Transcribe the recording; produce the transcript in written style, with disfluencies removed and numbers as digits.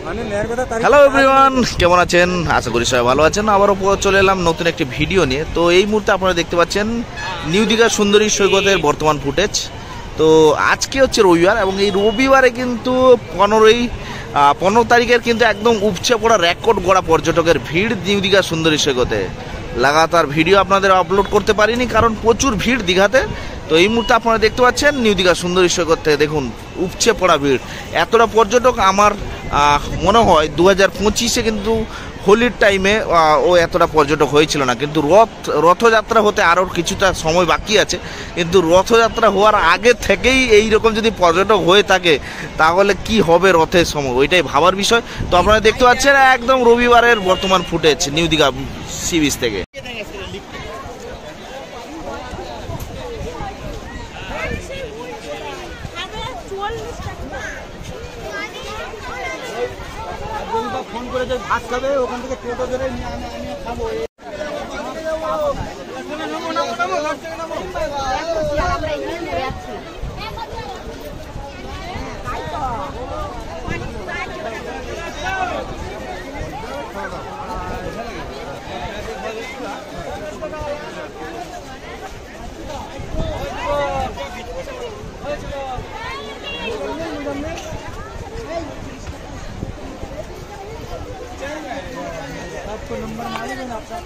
Hello everyone, কেমন আছেন? আশা করি সবাই ভালো আছেন। আবারও চলে এলাম নতুন একটি ভিডিও নিয়ে। তো এই মুহূর্তে আপনারা দেখতে পাচ্ছেন নিউ দীঘা সুন্দরী সৈকতের বর্তমান ফুটেজ। তো আজকে হচ্ছে রবিবার এবং এই রবিবারে কিন্তু 15 তারিখের কিন্তু একদম উপচে পড়া রেকর্ড গড়া পর্যটকের ভিড় নিউ দীঘা সুন্দরী সৈকতে। লাগাতার ভিডিও আপনাদের আপলোড করতে পারিনি কারণ প্রচুর ভিড় দীঘাতে। তো এই মুহূর্তে আপনারা দেখতে পাচ্ছেন নিউ দীঘা সুন্দরী সৈকত থেকে দেখুন উপচে পড়া ভিড়। এতটা পর্যটক আমার মনে হয় 2025-এ কিন্তু হোলির টাইমে ও এতটা পর্যটক হয়েছিল না। কিন্তু রথযাত্রা হতে আরও কিছুটা সময় বাকি আছে, কিন্তু রথযাত্রা হওয়ার আগে থেকেই এই রকম যদি পর্যটক হয়ে থাকে তাহলে কি হবে রথের সময়, ওইটাই ভাবার বিষয়। তো আপনারা দেখতে পাচ্ছেন একদম রবিবারের বর্তমান footage new Digha sea beach থেকে। ফোন করে যে ভাত খাবে ওখান থেকে টোটো ধরে নিয়ে আমি খাবো। आपको नंबर मालूम है ना आपका?